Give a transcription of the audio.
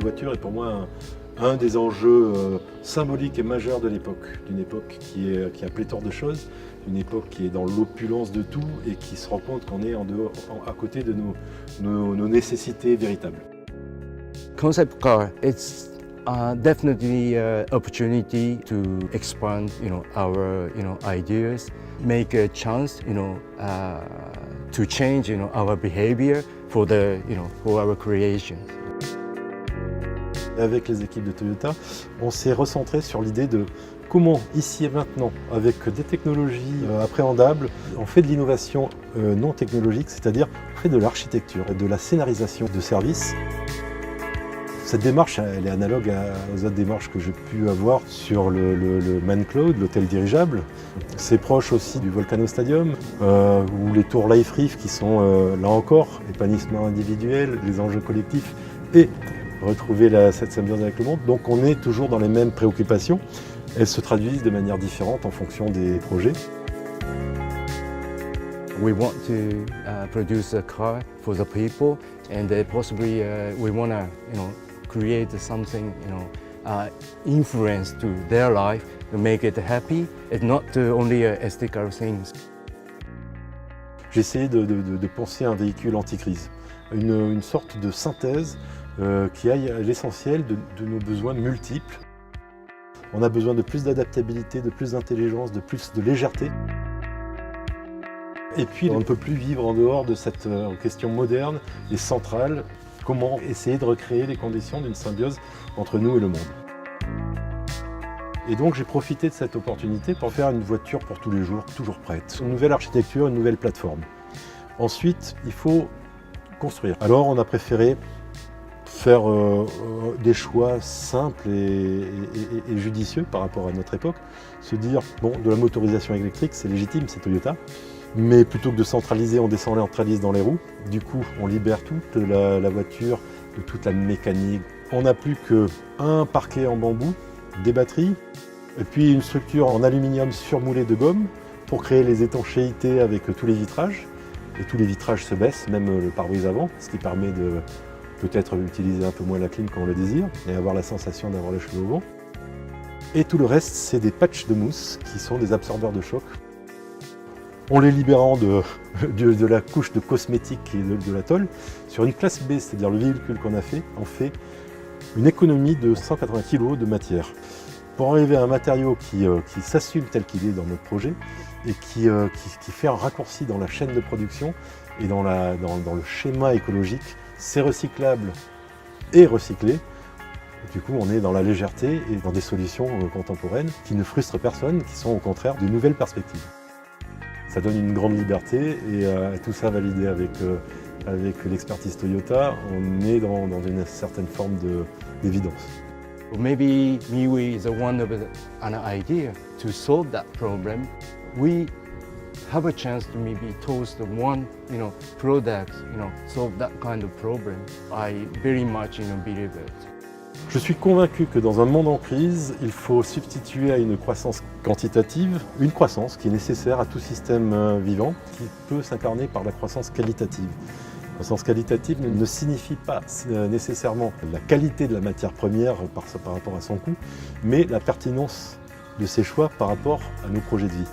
voiture est pour moi un des enjeux symboliques et majeurs de l'époque, d'une époque qui a pléthore de choses, une époque qui est dans l'opulence de tout et qui se rend compte qu'on est à côté de nos nécessités véritables. Concept car, it's definitely an opportunity to expand, our, ideas, make a chance, to change, our behavior for our creations. Avec les équipes de Toyota, on s'est recentré sur l'idée de comment, ici et maintenant, avec des technologies appréhendables, on fait de l'innovation non technologique, c'est-à-dire on fait de l'architecture et de la scénarisation de services. Cette démarche, elle est analogue aux autres démarches que j'ai pu avoir sur le Man Cloud, l'hôtel dirigeable. C'est proche aussi du Volcano Stadium, ou les tours Life Reef qui sont, là encore, épanouissement individuel, des enjeux collectifs et retrouver cette symbiose avec le monde. Donc on est toujours dans les mêmes préoccupations. Elles se traduisent de manière différente en fonction des projets. We want to produce a car for the people, and possibly we want to, create something, influence to their life to make it happy. It's not only aesthetical things. J'ai essayé de penser un véhicule anti-crise, une sorte de synthèse qui aille à l'essentiel de nos besoins multiples. On a besoin de plus d'adaptabilité, de plus d'intelligence, de plus de légèreté. Et puis on ne peut plus vivre en dehors de cette question moderne et centrale. Comment essayer de recréer les conditions d'une symbiose entre nous et le monde. Et donc j'ai profité de cette opportunité pour faire une voiture pour tous les jours, toujours prête. Une nouvelle architecture, une nouvelle plateforme. Ensuite, il faut construire. Alors on a préféré faire des choix simples et judicieux par rapport à notre époque. Se dire, bon, de la motorisation électrique, c'est légitime, c'est Toyota. Mais plutôt que de centraliser, on décentralise dans les roues. Du coup, on libère toute la voiture de toute la mécanique. On n'a plus qu'un parquet en bambou, des batteries, et puis une structure en aluminium surmoulée de gomme pour créer les étanchéités avec tous les vitrages. Et tous les vitrages se baissent, même le pare-brise avant, ce qui permet de peut-être utiliser un peu moins la clim quand on le désire et avoir la sensation d'avoir les cheveux au vent. Et tout le reste, c'est des patchs de mousse qui sont des absorbeurs de choc. En les libérant de la couche de cosmétiques et de la tôle, sur une classe B, c'est-à-dire le véhicule qu'on a fait, on fait une économie de 180 kg de matière. Pour arriver à un matériau qui s'assume tel qu'il est dans notre projet et qui fait un raccourci dans la chaîne de production et dans le schéma écologique, c'est recyclable et recyclé. Du coup, on est dans la légèreté et dans des solutions contemporaines qui ne frustrent personne, qui sont au contraire de nouvelles perspectives. Ça donne une grande liberté et tout ça validé avec l'expertise Toyota, on est dans une certaine forme d'évidence. Maybe MIUI is one of an idea to solve that problem. We have a chance to maybe toast one, product, solve that kind of problem. I very much, believe it. Je suis convaincu que dans un monde en crise, il faut substituer à une croissance quantitative, une croissance qui est nécessaire à tout système vivant, qui peut s'incarner par la croissance qualitative. La croissance qualitative ne signifie pas nécessairement la qualité de la matière première par rapport à son coût, mais la pertinence de ses choix par rapport à nos projets de vie.